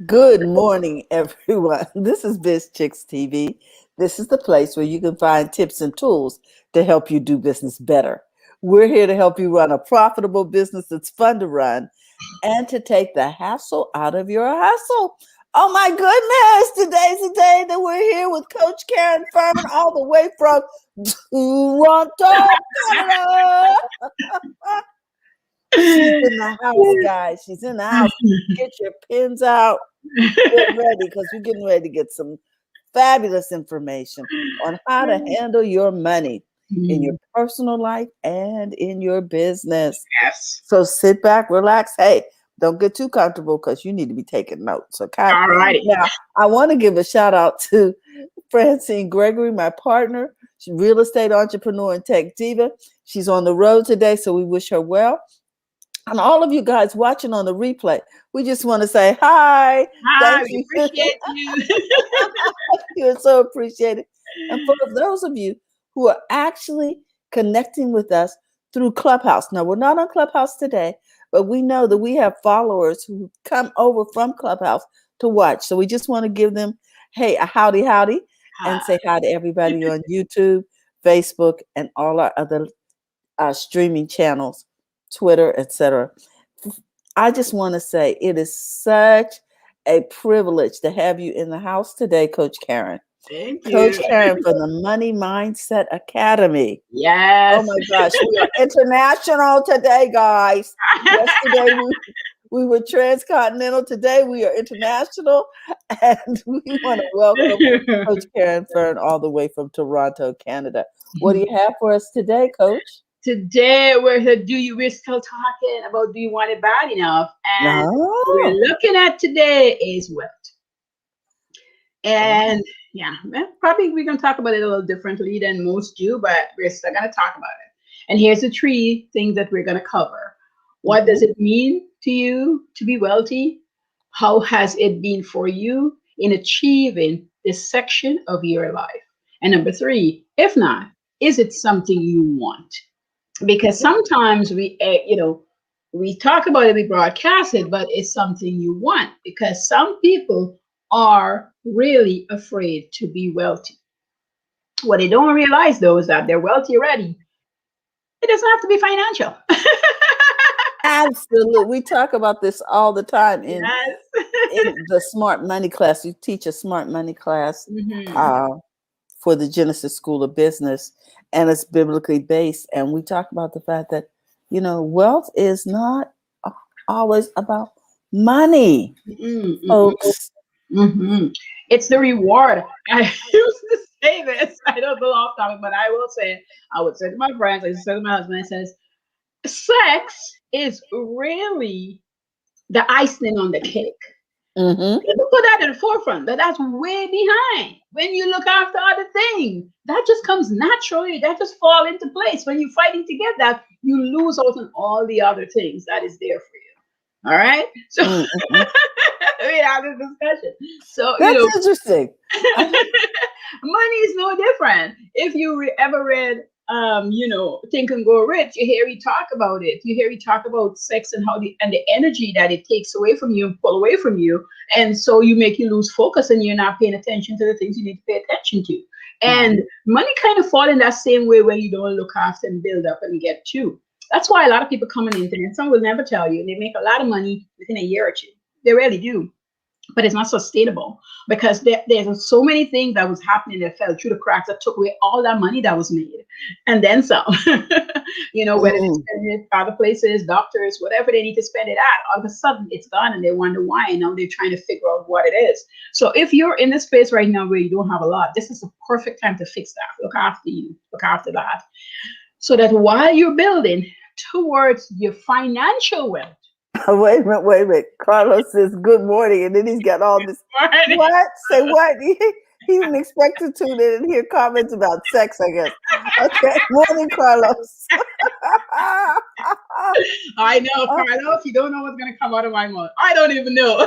Good morning, everyone. This is Biz Chicks TV. This is the place where you can find tips and tools to help you do business better. We're here to help you run a profitable business that's fun to run and to take the hassle out of your hustle. Oh my goodness, today's the day that we're here with Coach Karen Furman all the way from Toronto, Canada. She's in the house, guys. She's in the house. Get your pens out. Get ready because we're getting ready to get some fabulous information on how to handle your money in your personal life and in your business. Yes. So sit back, relax. Hey, don't get too comfortable because you need to be taking notes. Okay. All righty. Now, I want to give a shout out to Francine Gregory, my partner. She's a real estate entrepreneur and tech diva. She's on the road today, so we wish her well. And all of you guys watching on the replay, we just want to say hi. Hi, Thank we you. appreciate you. You're so appreciated. And for those of you who are actually connecting with us through Clubhouse. Now, we're not on Clubhouse today, but we know that we have followers who come over from Clubhouse to watch. So we just want to give them, hey, a howdy, howdy, and say hi to everybody on YouTube, Facebook, and all our other streaming channels, Twitter, etc. I just want to say it is such a privilege to have you in the house today, Coach Karen. Thank Coach you. Karen from the Money Mindset Academy. Yes. Oh my gosh, we are international today, guys. Yesterday we were transcontinental. Today we are international, and we want to welcome Coach Karen Fern all the way from Toronto, Canada. What do you have for us today, Coach? Today we're still talking about do you want it bad enough? And what we're No. looking at today is wealth. And yeah, probably we're gonna talk about it a little differently than most do, but we're still gonna talk about it. And here's the three things that we're gonna cover. What does it mean to you to be wealthy? How has it been for you in achieving this section of your life? And number three, if not, is it something you want? Because sometimes we talk about it, we broadcast it, but it's something you want because some people are really afraid to be wealthy. What they don't realize though is that they're wealthy already. It doesn't have to be financial. Absolutely. We talk about this all the time Yes. in the smart money class. You teach a smart money class Mhm. uh, for the Genesis School of Business, and it's biblically based. And we talk about the fact that, wealth is not always about money, folks. It's the reward. I used to say this. I don't go off topic, but I will say it. I would say to my friends, I used to say to my husband, I says, sex is really the icing on the cake. Mm-hmm. People put that in the forefront, but that's way behind. When you look after other things, that just comes naturally. That just fall into place. When you're fighting to get that, you lose out on all the other things that is there for you. All right. So Mm-hmm. we have this discussion. So That's interesting. money is no different. If you ever read Think and Grow Rich, you hear me talk about it. You hear me talk about sex and the energy that it takes away from you and pull away from you. And so you lose focus and you're not paying attention to the things you need to pay attention to. And money kind of fall in that same way where you don't look after and build up and get to. That's why a lot of people come on the internet. Some will never tell you. They make a lot of money within a year or two. They really do, but it's not sustainable because there's so many things that was happening that fell through the cracks that took away all that money that was made and then some. Whether they spend it other places, doctors, whatever they need to spend it at, all of a sudden it's gone and they wonder why, and now they're trying to figure out what it is. So if you're in this space right now where you don't have a lot, this is the perfect time to fix that. Look after you, look after that, so that while you're building towards your financial wealth. Wait a minute, wait a minute. Carlos says good morning, and then he's got all this. What? Say what? He didn't expect to tune in and hear comments about sex, I guess. Okay, morning, Carlos. I know, Carlos, you don't know what's going to come out of my mouth. I don't even know.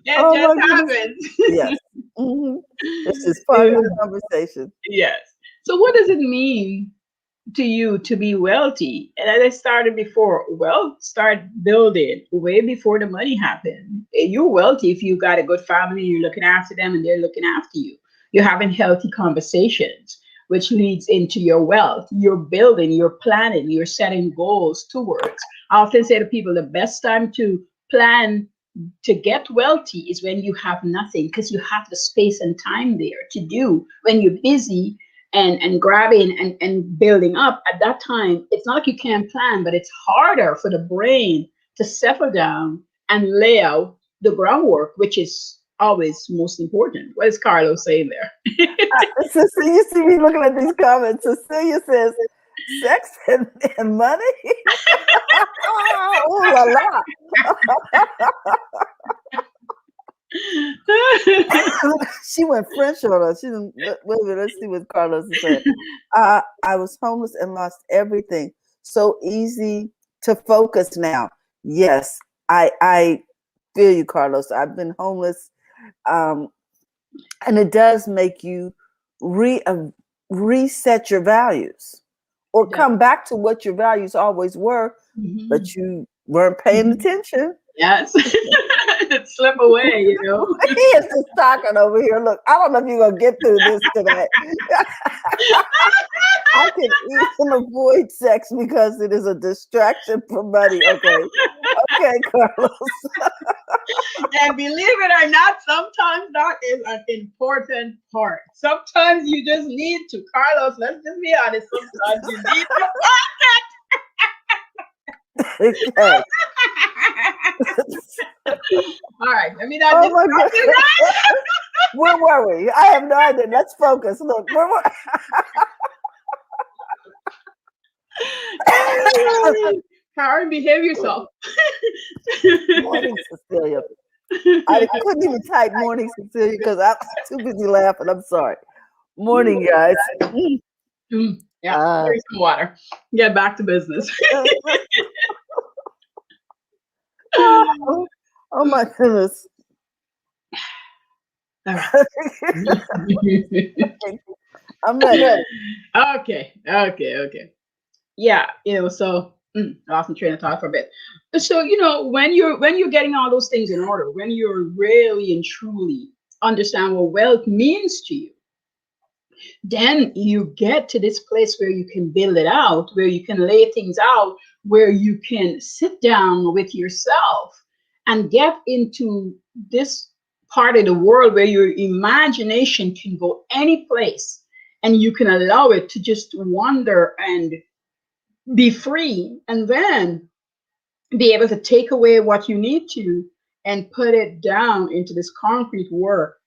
It just happens. Yes. This is part of the conversation. Yes. So what does it mean to you to be wealthy. And as I started before, wealth start building way before the money happened. You're wealthy if you got a good family, you're looking after them and they're looking after you. You're having healthy conversations, which leads into your wealth. You're building, you're planning, you're setting goals towards. I often say to people the best time to plan to get wealthy is when you have nothing, because you have the space and time there to do. When you're busy and grabbing and building up at that time, it's not like you can't plan, but it's harder for the brain to settle down and lay out the groundwork, which is always most important. What is Carlos saying there? Cecilia, you see me looking at these comments. Cecilia says, sex and money? Oh, la la. She went French on us. She didn't. Wait a minute. Let's see what Carlos is saying. I was homeless and lost everything. So easy to focus now. Yes, I feel you, Carlos. I've been homeless, and it does make you reset your values, or Yeah. come back to what your values always were, Mhm. but you weren't paying attention. Yes. It slip away, you know. He is just talking over here. Look, I don't know if you're gonna get through this today. I can even avoid sex because it is a distraction from money. Okay, okay, Carlos. And believe it or not, sometimes that is an important part. Sometimes you just need to, Carlos, let's just be honest. Sometimes you need to. Okay. All right, let me not Oh my distract you. God. Where were we? I have no idea. Let's focus. Look, where were Karen, behave yourself. Morning, Cecilia. I couldn't even type morning, Cecilia, because I'm too busy laughing. I'm sorry. Morning, guys. Yeah, drink some water. Get back to business. Oh my goodness. I'm ready. Okay. Yeah, so I lost my train of thought for a bit. So, when you're getting all those things in order, when you're really and truly understand what wealth means to you, then you get to this place where you can build it out, where you can lay things out, where you can sit down with yourself and get into this part of the world where your imagination can go any place and you can allow it to just wander and be free, and then be able to take away what you need to and put it down into this concrete work,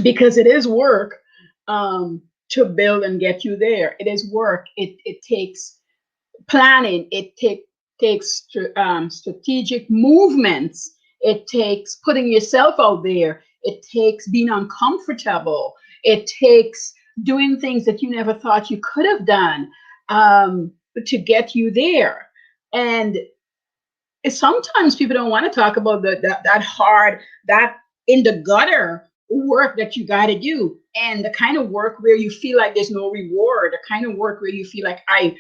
because it is work, to build and get you there. It is work. It takes planning. It takes strategic movements. It takes putting yourself out there. It takes being uncomfortable. It takes doing things that you never thought you could have done, to get you there. And sometimes people don't want to talk about that hard, that in the gutter work that you got to do, and the kind of work where you feel like there's no reward, the kind of work where you feel like I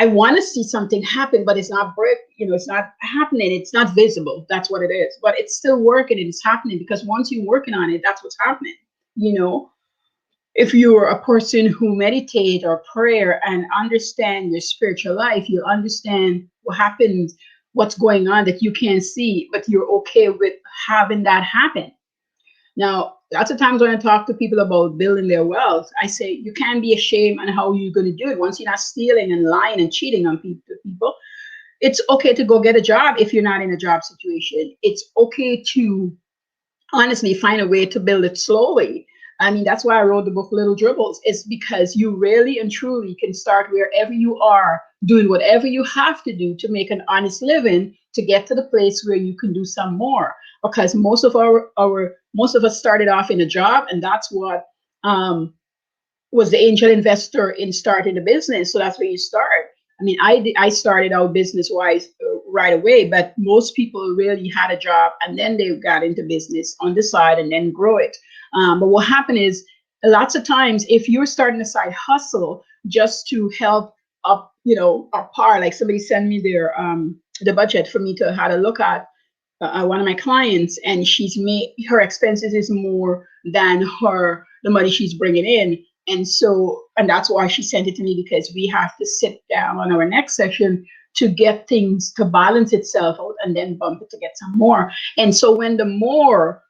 want to see something happen, but it's not it's not happening. It's not visible. That's what it is. But it's still working and it's happening, because once you're working on it, that's what's happening. You know, if you're a person who meditate or prayer and understand your spiritual life, you understand what happens, what's going on that you can't see, but you're okay with having that happen. Now, lots of times when I talk to people about building their wealth, I say you can't be ashamed on how you're going to do it. Once you're not stealing and lying and cheating on people, it's okay to go get a job if you're not in a job situation. It's okay to honestly find a way to build it slowly. I mean, that's why I wrote the book Little Dribbles. It's because you really and truly can start wherever you are, doing whatever you have to do to make an honest living, to get to the place where you can do some more. Because most of most of us started off in a job, and that's what was the angel investor in starting the business. So that's where you start. I mean, I started out business wise right away, but most people really had a job and then they got into business on the side and then grow it. But what happened is, lots of times, if you're starting a side hustle, just to help up, a par. Like somebody sent me the budget for me to have a look at, one of my clients, and she's made her expenses is more than the money she's bringing in. And that's why she sent it to me, because we have to sit down on our next session to get things to balance itself out and then bump it to get some more. And so when the more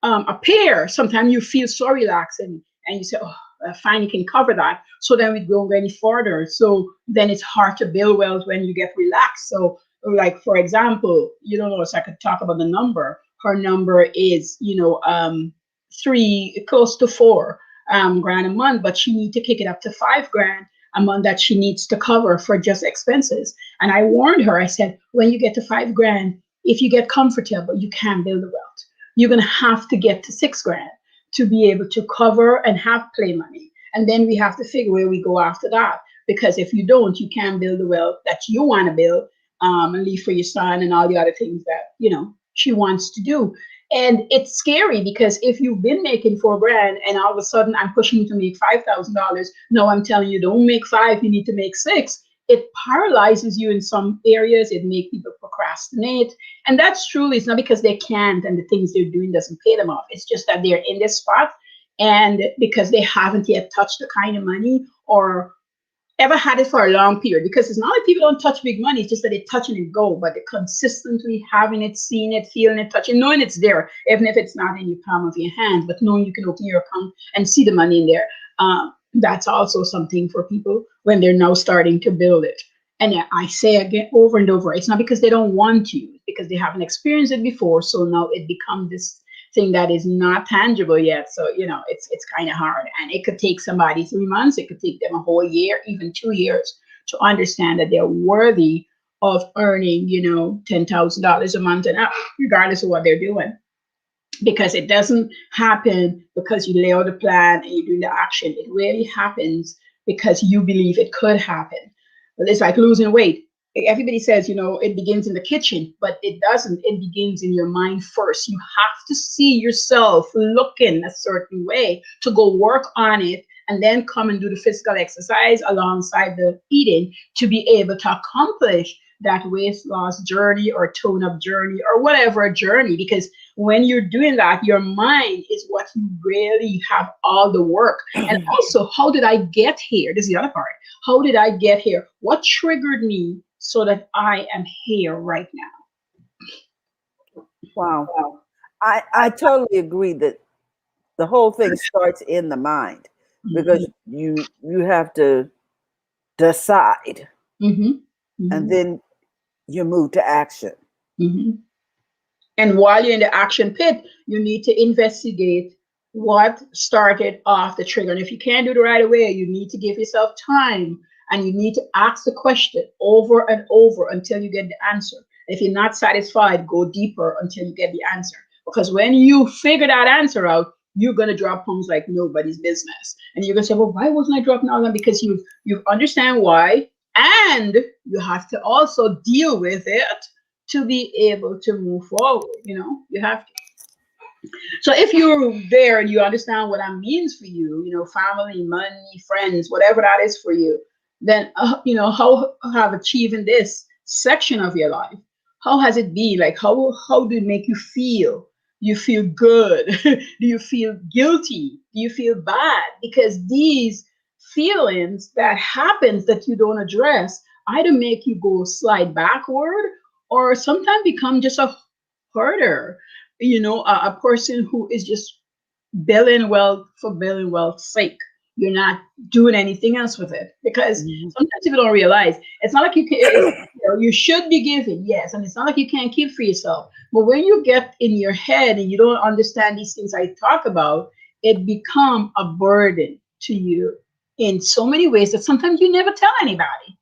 appear, sometimes you feel so relaxed, and you say, oh, I finally can cover that. So then we go any further. So then it's hard to build wealth when you get relaxed. So like, for example, you don't know, so I could talk about the number. Her number is, close to 4 grand a month, but she needs to kick it up to 5 grand a month that she needs to cover for just expenses. And I warned her, I said, when you get to 5 grand, if you get comfortable, you can't build the wealth. You're going to have to get to 6 grand to be able to cover and have play money. And then we have to figure where we go after that. Because if you don't, you can't build the wealth that you want to build, and leave for your son and all the other things that, she wants to do. And it's scary, because if you've been making 4 grand and all of a sudden I'm pushing you to make $5,000, no, I'm telling you, don't make 5, you need to make 6. It paralyzes you in some areas. It makes people procrastinate. And that's truly, it's not because they can't and the things they're doing doesn't pay them off. It's just that they're in this spot, and because they haven't yet touched the kind of money or ever had it for a long period. Because it's not like people don't touch big money, it's just that they touch it and go, but they're consistently having it, seeing it, feeling it, touching, knowing it's there, even if it's not in your palm of your hand, but knowing you can open your account and see the money in there. That's also something for people when they're now starting to build it. And I say again, over and over, it's not because they don't want to, it's because they haven't experienced it before. So now it becomes this thing that is not tangible yet. So, it's kind of hard. And it could take somebody 3 months. It could take them a whole year, even 2 years, to understand that they're worthy of earning, $10,000 a month and up, regardless of what they're doing. Because it doesn't happen because you lay out a plan and you do the action. It really happens because you believe it could happen. But it's like losing weight. Everybody says, it begins in the kitchen, but it doesn't. It begins in your mind first. You have to see yourself looking a certain way to go work on it, and then come and do the physical exercise alongside the eating to be able to accomplish that weight loss journey or tone up journey or whatever journey. Because when you're doing that, your mind is what you really have all the work. And also, how did I get here? This is the other part. How did I get here? What triggered me so that I am here right now? Wow. I totally agree that the whole thing starts in the mind, because you have to decide, and then you move to action. And while you're in the action pit, you need to investigate what started off the trigger. And if you can't do it right away, you need to give yourself time, and you need to ask the question over and over until you get the answer. If you're not satisfied, go deeper until you get the answer. Because when you figure that answer out, you're going to drop homes like nobody's business. And you're going to say, well, why wasn't I dropping all of them? Because you understand why, and you have to also deal with it to be able to move forward. You have to. So if you're there and you understand what that means for you, family, money, friends, whatever that is for you, then, how have achieving this section of your life, how has it been? Like, how do it make you feel? Do you feel good? Do you feel guilty? Do you feel bad? Because these feelings that happens that you don't address either make you go slide backward, or sometimes become just a herder, a person who is just building wealth for building wealth's sake. You're not doing anything else with it, because sometimes people don't realize it's not like you can. You should be giving, yes, and it's not like you can't keep for yourself. But when you get in your head and you don't understand these things I talk about, it become a burden to you in so many ways that sometimes you never tell anybody.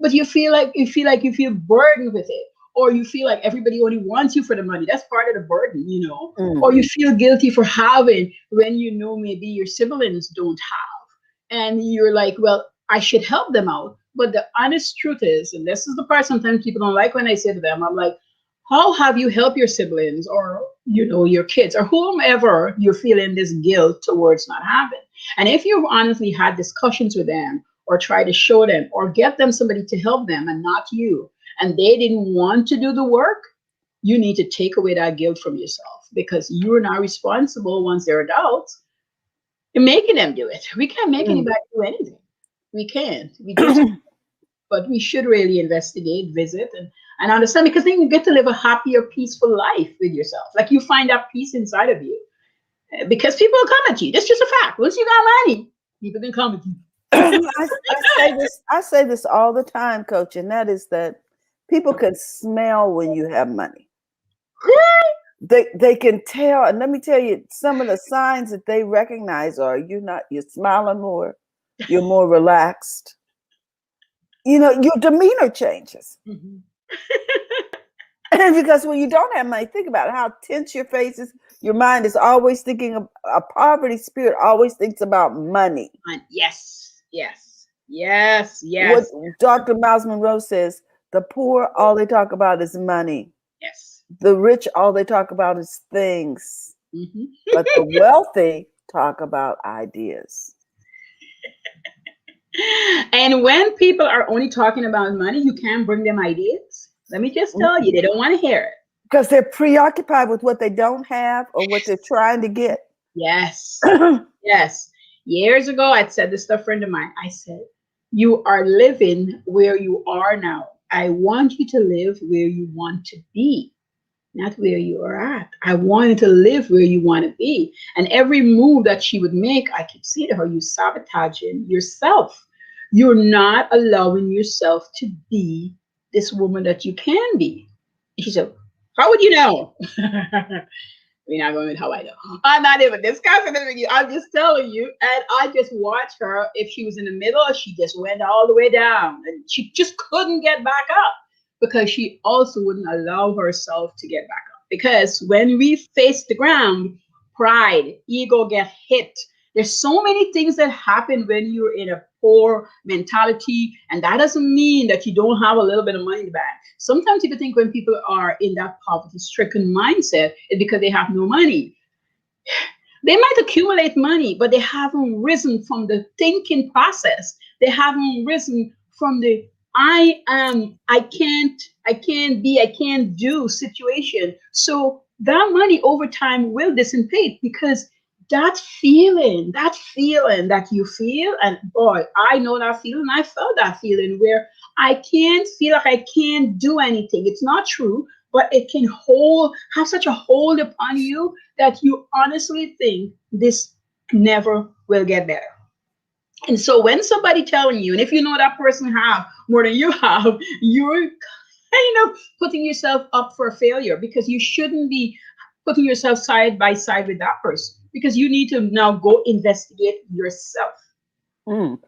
But you feel burdened with it, or you feel like everybody only wants you for the money. That's part of the burden, Or you feel guilty for having when maybe your siblings don't have, and you're like, well, I should help them out. But the honest truth is, and this is the part sometimes people don't like when I say to them, I'm like, how have you helped your siblings or your kids or whomever you're feeling this guilt towards not having? And if you've honestly had discussions with them, or try to show them or get them somebody to help them and not you, and they didn't want to do the work, you need to take away that guilt from yourself, because you're not responsible once they're adults in making them do it. We can't make Mm. anybody do anything. We can't. We just, but we should really investigate, visit, and understand, because then you get to live a happier, peaceful life with yourself. Like you find that peace inside of you. Because people will come at you. That's just a fact. Once you got money, people can come at you. I say this all the time, Coach, and that is that people can smell when you have money. They can tell, and let me tell you, some of the signs that they recognize are you're smiling more, you're more relaxed. Your demeanor changes. Mhm. And because when you don't have money, think about how tense your face is. Your mind is always thinking of a poverty spirit, always thinks about money. And yes, yes, yes, What yes, Dr. Miles Monroe says, the poor, all they talk about is money. yes. The rich, all they talk about is things. Mhm. But the wealthy talk about ideas. And when people are only talking about money, you can't bring them ideas. Let me just tell you, they don't want to hear it. Because they're preoccupied with what they don't have or what they're trying to get. Yes, yes. Years ago, I'd said this to a friend of mine. I said, you are living where you are now. I want you to live where you want to be, not where you are at. I wanted to live where you want to be. And every move that she would make, I could say to her, you sabotaging yourself. You're not allowing yourself to be this woman that you can be. And she said, how would you know? We're not going with how I know. I'm not even discussing it with you. I'm just telling you. And I just watched her. If she was in the middle, she just went all the way down. And she just couldn't get back up because she also wouldn't allow herself to get back up. Because when we face the ground, pride, ego get hit. There's so many things that happen when you're in a poor mentality. And that doesn't mean that you don't have a little bit of money in the bank. Sometimes people think when people are in that poverty stricken mindset, it's because they have no money. They might accumulate money, but they haven't risen from the thinking process. They haven't risen from the I can't be, I can't do situation. So that money over time will dissipate because that feeling that you feel, and boy, I know that feeling. I felt that feeling where I can't feel like I can't do anything. It's not true, but it can have such a hold upon you that you honestly think this never will get better. And so when somebody telling you, and if you know that person have more than you have, you're kind of putting yourself up for failure because you shouldn't be putting yourself side by side with that person because you need to now go investigate yourself. Mm.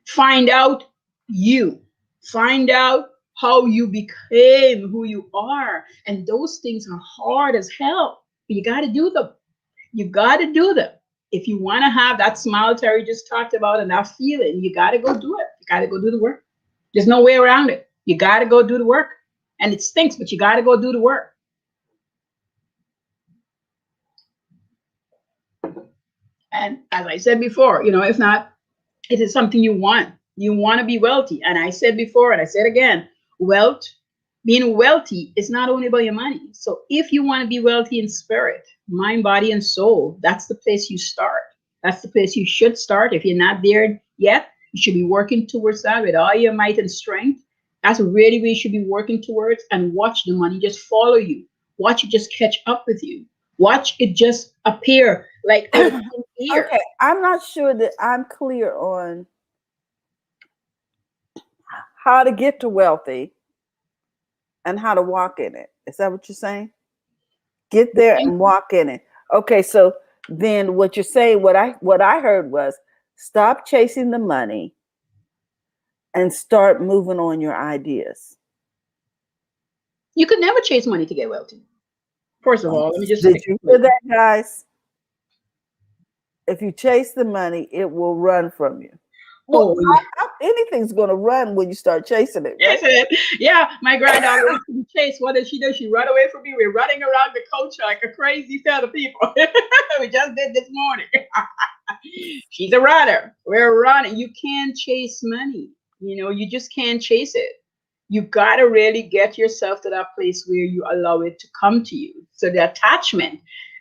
Find out you. Find out how you became who you are. And those things are hard as hell. But you got to do them. You got to do them. If you want to have that smile Terry just talked about and that feeling, you got to go do it. You got to go do the work. There's no way around it. You got to go do the work. And it stinks, but you got to go do the work. And as I said before, if not, it is something you want. You want to be wealthy. And I said before, and I said again, wealth, being wealthy is not only about your money. So if you want to be wealthy in spirit, mind, body, and soul, that's the place you start. That's the place you should start. If you're not there yet, you should be working towards that with all your might and strength. That's really where you should be working towards, and watch the money just follow you. Watch it just catch up with you. Watch it just appear like out of thin air. Okay, I'm not sure that I'm clear on how to get to wealthy and how to walk in it. Is that what you're saying? Get there and walk in it. Okay, so then what you're saying, what I heard was stop chasing the money and start moving on your ideas. You could never chase money to get wealthy. First of all, let me just Did you hear that, guys? If you chase the money, it will run from you. Well, Oh, anything's going to run when you start chasing it, right? Yes, yeah. My granddaughter wants to be chased. What does she do? She run away from me. We're running around the coach like a crazy set of people. We just did this morning. She's a runner. We're running. You can't chase money. You just can't chase it. You got to really get yourself to that place where you allow it to come to you. So the attachment,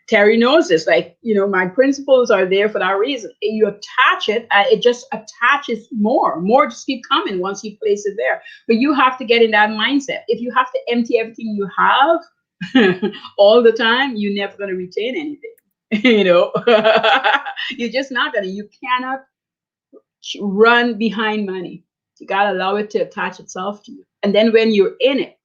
Terry knows this. Like, my principles are there for that reason. You attach it, it just attaches more. More just keep coming once you place it there. But you have to get in that mindset. If you have to empty everything you have all the time, you're never going to retain anything. You're just not going to. You cannot run behind money. You got to allow it to attach itself to you. And then when you're in it,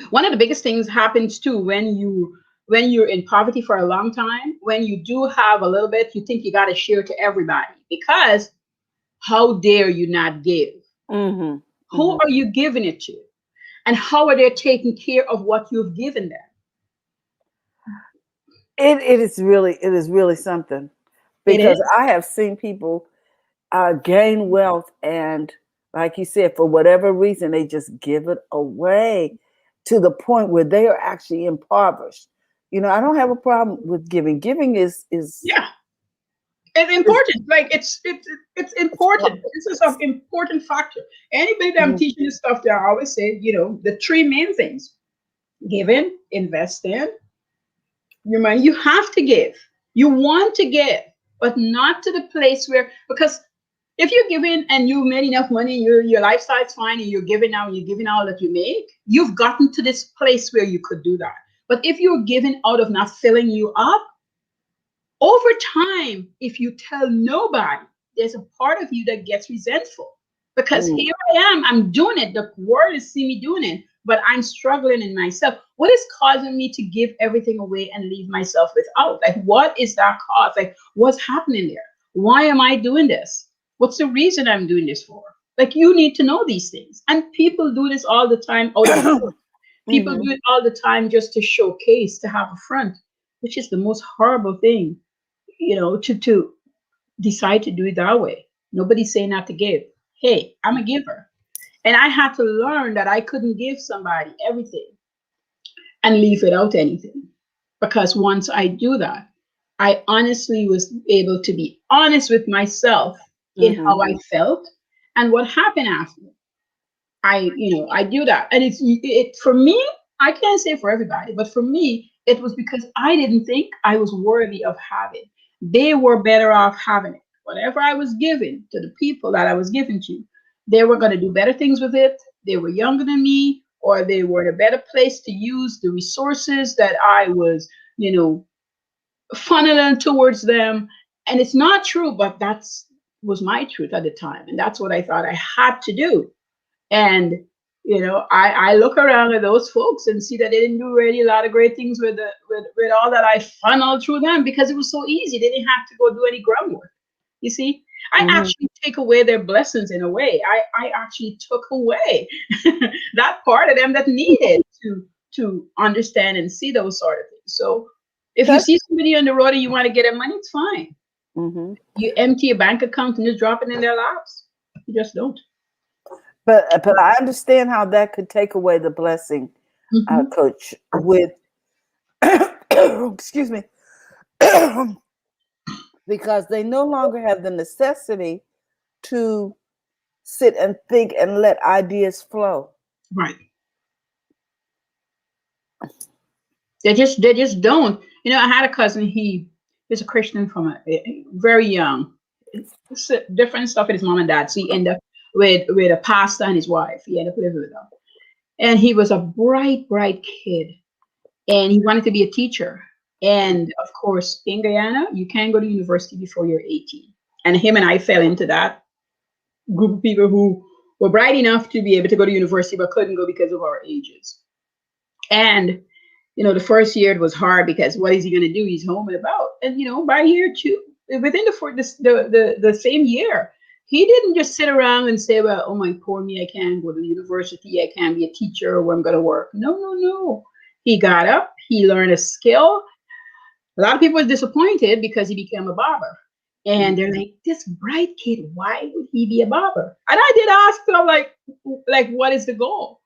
one of the biggest things happens too when you're in poverty for a long time. When you do have a little bit, you think you got to share to everybody, because how dare you not give? Mm-hmm. Who are you giving it to? And how are they taking care of what you've given them? It is really something, because I have seen people gain wealth, and like you said, for whatever reason, they just give it away to the point where they are actually impoverished. I don't have a problem with giving. Giving is yeah, it's important. Like it's important. This is an important factor. Anybody that I'm teaching this stuff, I always say, the three main things: giving, investing, your money. You have to give. You want to give, but not to the place where, because if you're giving and you made enough money, your lifestyle's fine, and you're giving out, and you're giving all that you make, you've gotten to this place where you could do that. But if you're giving out of not filling you up, over time, if you tell nobody, there's a part of you that gets resentful, because here I am, I'm doing it. The world is seeing me doing it, but I'm struggling in myself. What is causing me to give everything away and leave myself without? Like, what is that cause? Like, what's happening there? Why am I doing this? What's the reason I'm doing this for? Like, you need to know these things. And people do this all the time out of fear. People do it all the time just to showcase, to have a front, which is the most horrible thing, to decide to do it that way. Nobody's saying not to give. Hey, I'm a giver. And I had to learn that I couldn't give somebody everything and leave without anything. Because once I do that, I honestly was able to be honest with myself in how I felt and what happened after. I do that. And it for me, I can't say for everybody, but for me, it was because I didn't think I was worthy of having. They were better off having it. Whatever I was giving to the people that I was giving to, they were going to do better things with it. They were younger than me, or they were in a better place to use the resources that I was, funneling towards them. And it's not true, but was my truth at the time. And that's what I thought I had to do. And, I look around at those folks and see that they didn't do really a lot of great things with all that I funneled through them, because it was so easy. They didn't have to go do any groundwork. You see, I actually take away their blessings in a way. I actually took away that part of them that needed to understand and see those sort of things. So if you see somebody on the road and you want to get their money, it's fine. You empty your bank account and just drop it in their laps. You just don't. But I understand how that could take away the blessing, Coach, with excuse me, because they no longer have the necessity to sit and think and let ideas flow. Right. They just don't. I had a cousin. He is a Christian from very young. It's different stuff with his mom and dad. So he ended up with a pastor and his wife. He ended up living with them. And he was a bright kid. And he wanted to be a teacher. And of course, in Guyana, you can't go to university before you're 18. And him and I fell into that group of people who were bright enough to be able to go to university, but couldn't go because of our ages. And, the first year it was hard, because what is he going to do? He's home and about. And, by year two, within the same year, he didn't just sit around and say, well, oh my, poor me, I can't go to university, I can't be a teacher, or I'm going to work. No. He got up, he learned a skill. A lot of people were disappointed because he became a barber. And they're like, this bright kid, why would he be a barber? And I did ask them, like, what is the goal?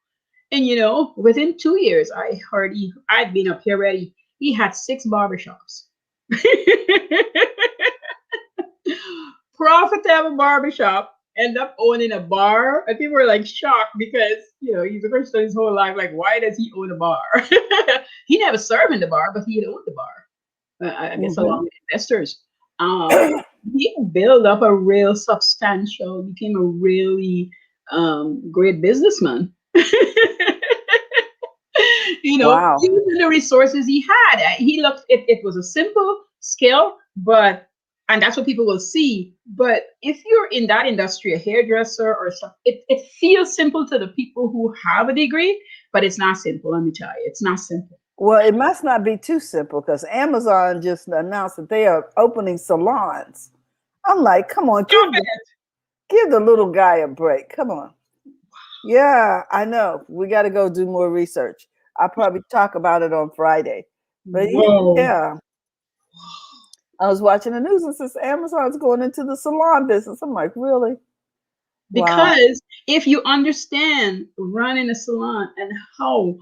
And within 2 years, I heard I'd been up here already. He had 6 barbershops. Profitable barbershop, end up owning a bar. And people were like shocked because, he's a Christian his whole life. Like, why does he own a bar? He never served in the bar, but he had owned the bar. I guess along with investors. He built up a real substantial, became a really great businessman. Wow. Using the resources he had. He looked, it was a simple skill, and that's what people will see. But if you're in that industry, a hairdresser or something, it feels simple to the people who have a degree, but it's not simple. Let me tell you, it's not simple. Well, it must not be too simple because Amazon just announced that they are opening salons. I'm like, come on, give the little guy a break. Come on. Yeah, I know. We got to go do more research. I'll probably talk about it on Friday. But yeah. I was watching the news and says Amazon's going into the salon business. I'm like, really? Because if you understand running a salon and how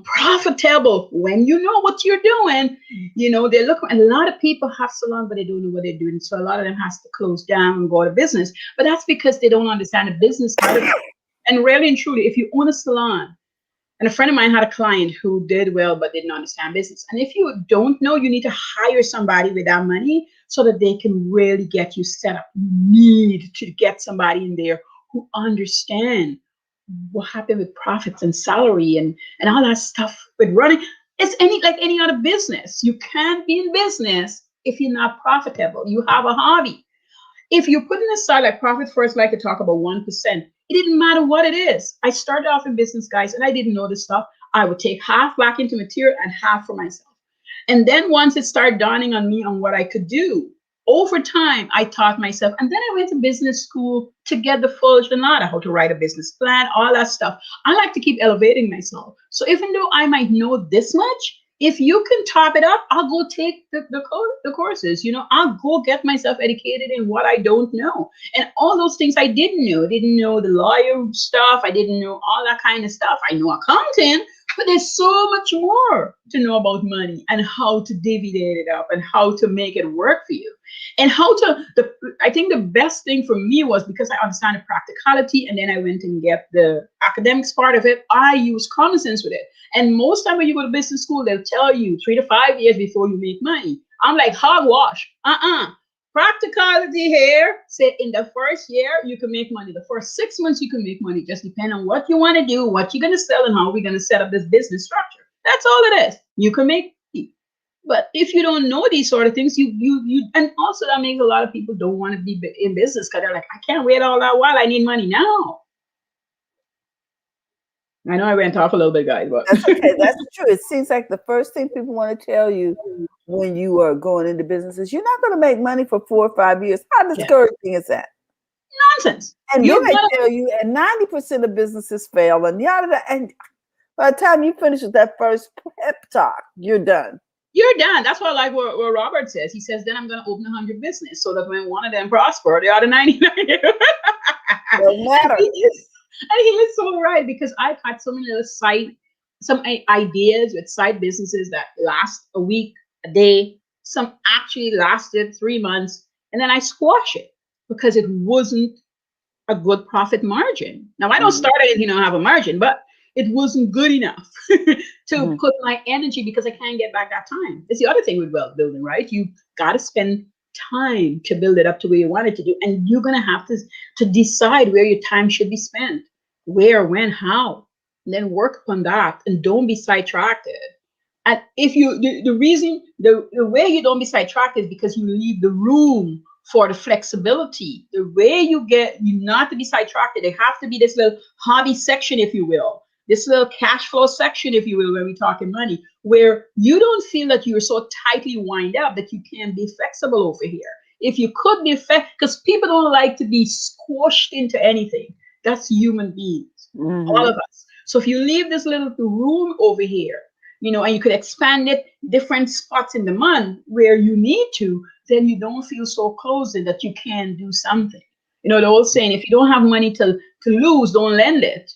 profitable, when you know what you're doing, they look, and a lot of people have salons, but they don't know what they're doing. So a lot of them has to close down and go out of business. But that's because they don't understand the business side of it. And really and truly, if you own a salon, and a friend of mine had a client who did well but didn't understand business. And if you don't know, you need to hire somebody with that money so that they can really get you set up. You need to get somebody in there who understand what happened with profits and salary and all that stuff with running. It's like any other business. You can't be in business if you're not profitable. You have a hobby. If you're putting aside like profit first, like to talk about 1%, it didn't matter what it is. I started off in business, guys, and I didn't know this stuff. I would take half back into material and half for myself. And then once it started dawning on me on what I could do, over time, I taught myself. And then I went to business school to get the full granada, how to write a business plan, all that stuff. I like to keep elevating myself. So even though I might know this much, if you can top it up, I'll go take the courses. I'll go get myself educated in what I don't know. And all those things I didn't know. I didn't know the lawyer stuff. I didn't know all that kind of stuff. I know accounting, but there's so much more to know about money and how to divvy it up and how to make it work for you. And I think the best thing for me was because I understand the practicality and then I went and get the academics part of it. I use common sense with it. And most time when you go to business school, they'll tell you 3 to 5 years before you make money. I'm like, hogwash. Practicality here. Say in the first year, you can make money. The first 6 months, you can make money. Just depend on what you want to do, what you're going to sell, and how we're going to set up this business structure. That's all it is. You can make money. But if you don't know these sort of things, you and also that makes a lot of people don't want to be in business because they're like, I can't wait all that while. I need money now. I know I went off a little bit, guys, but that's okay. That's true. It seems like the first thing people want to tell you when you are going into business is you're not going to make money for 4 or 5 years. How discouraging is that? Nonsense. And then they tell you, and 90% of businesses fail, and and by the time you finish with that first pep talk, you're done. You're done. That's what I like what Robert says. He says, then I'm going to open 100 business so that when one of them prosper, the other 99 don't matter. And he is so right, because I've had so many some ideas with side businesses that last a week, a day. Some actually lasted 3 months, and then I squash it because it wasn't a good profit margin. Now I don't start anything to have a margin, but it wasn't good enough to put my energy because I can't get back that time. It's the other thing with wealth building, right? You got to spend time to build it up to where you want it to do, and you're gonna have to decide where your time should be spent, where, when, how, and then work upon that, and don't be sidetracked. And if you the way you don't be sidetracked is because you leave the room for the flexibility. The way you not to be sidetracked, there have to be this little hobby section, if you will, this little cash flow section, if you will, when we're talking money, where you don't feel that you're so tightly wind up that you can't be flexible over here. If you could be because people don't like to be squashed into anything. That's human beings, all of us. So if you leave this little room over here, and you could expand it different spots in the month where you need to, then you don't feel so close in that you can do something. You know, the old saying, if you don't have money to lose, don't lend it.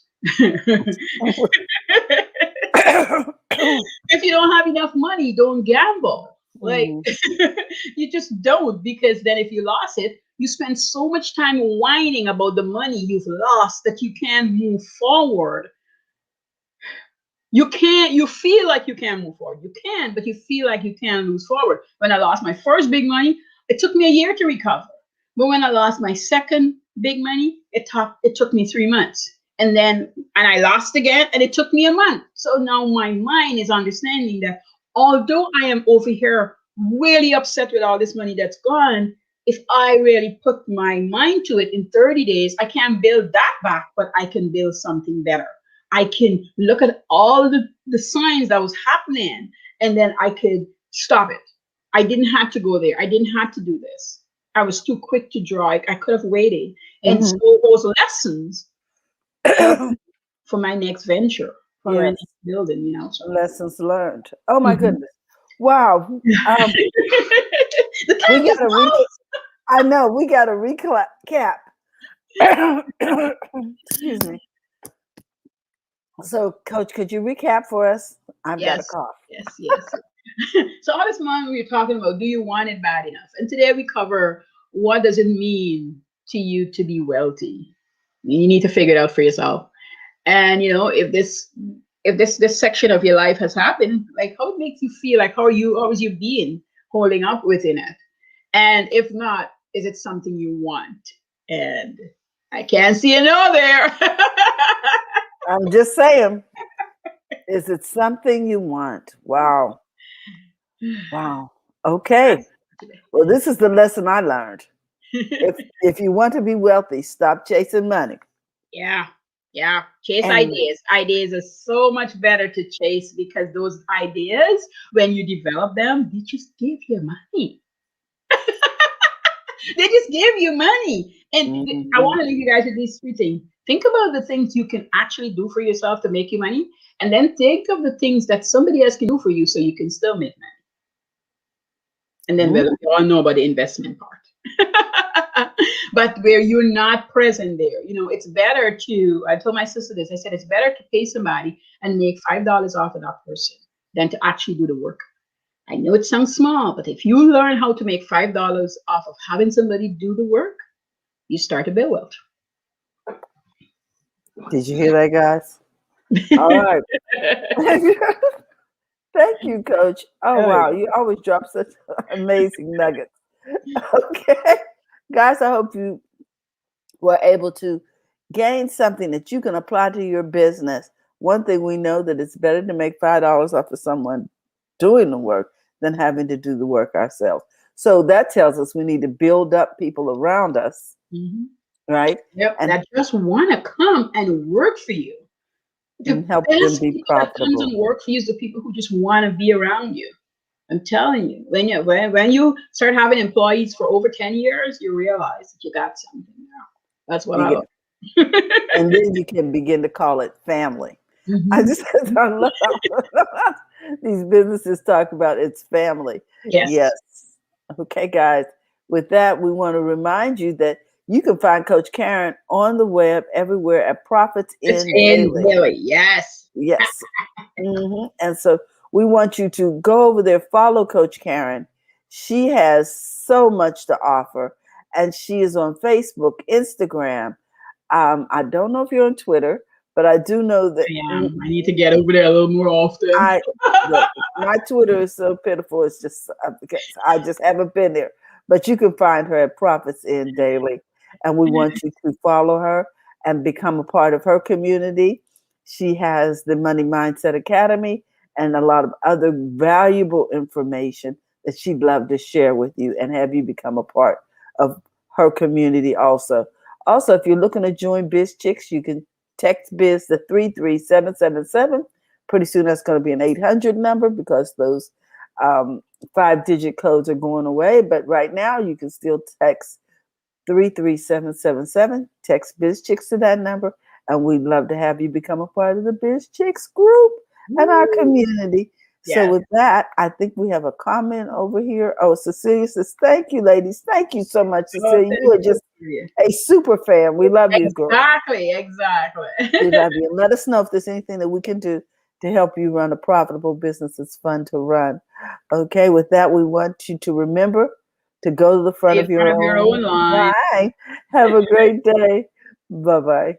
If you don't have enough money, don't gamble. Like, Mhm. you just don't, because then if you lost it, you spend so much time whining about the money you've lost that you can't move forward. You can't, you feel like you can't move forward. You can, but you feel like you can't move forward. When I lost my first big money, it took me a year to recover. But when I lost my second big money, it took me 3 months. And I lost again, and it took me a month. So now my mind is understanding that although I am over here really upset with all this money that's gone, if I really put my mind to it in 30 days, I can't build that back, but I can build something better. I can look at all the signs that was happening, and then I could stop it. I didn't have to go there. I didn't have to do this. I was too quick to draw. I could have waited. And so Mhm. those lessons help for my next venture, for my Yes, next building, you know. So lessons learned. Oh my mhm. goodness. Wow. The time We got just to goes. I know we got to recap. Excuse me. So, Coach, could you recap for us? I've got a Yes, cough. yes. So all this morning we were talking about, do you want it bad enough? And today we cover, what does it mean to you to be wealthy? You need to figure it out for yourself. And you know, if this section of your life has happened, like, how it makes you feel, like how is you being holding up within it? And if not, is it something you want? And I can't see a no there. I'm just saying, is it something you want? Wow. Wow. Okay. That's today. Well, this is the lesson I learned. If you want to be wealthy, stop chasing money. Yeah, yeah. Chase And ideas. Ideas are so much better to chase, because those ideas, when you develop them, they just give you money. They just give you money. And I mhm. want to leave you guys with these three things. Think about the things you can actually do for yourself to make you money. And then think of the things that somebody else can do for you so you can still make money. And then Mm, we all know about the investment part. But where you're not present there, you know, it's better to, I told my sister this, I said, it's better to pay somebody and make $5 off of that person than to actually do the work. I know it sounds small, but if you learn how to make $5 off of having somebody do the work, you start to build wealth. did you hear that, guys? All right. Thank you, Coach. Oh, Oh, wow. You always drop such amazing nuggets. Okay. Guys, I hope you were able to gain something that you can apply to your business. One thing we know, that it's better to make $5 off of someone doing the work than having to do the work ourselves. So that tells us we need to build up people around us, mhm. right? Yep, And that just want to come and work for you. The help them best be people that comes profitable. and work for you is the people who just want to be around you. I'm telling you, when you start having employees for over 10 years, you realize that you got something now. That's what You I get, love. and then you can begin to call it family. I Mhm. just I love these businesses talk about it's family. Yes. Yes. Okay, guys. With that, we want to remind you that you can find Coach Karen on the web everywhere at Profits It's in in Daily. Billy. Yes. Yes. And so we want you to go over there, follow Coach Karen. She has so much to offer, and she is on Facebook, Instagram. I don't know if you're on Twitter, but I do know that I am. I need to get over there a little more often. I look, my Twitter is so pitiful. It's just because I just haven't been there. But you can find her at Profits in Daily, and we want you to follow her and become a part of her community. She has the Money Mindset Academy and a lot of other valuable information that she'd love to share with you and have you become a part of her community also. Also, if you're looking to join Biz Chicks, you can text Biz to 33777. Pretty soon that's going to be an 800 number because those 5-digit codes are going away. But right now you can still text 33777. Text Biz Chicks to that number, and we'd love to have you become a part of the Biz Chicks group and our Woo. community. So Yes. with that, I think we have a comment over here. Oh, Cecilia says, thank you, ladies. Thank you so much, Oh, Cecilia. You thank are just you. a super fan. We love you, girl. Exactly, exactly. We love you. Let us know if there's anything that we can do to help you run a profitable business. It's fun to run. Okay, with that, we want you to remember to go to the front In of your front of your own own line. line. Have a great day. Bye-bye.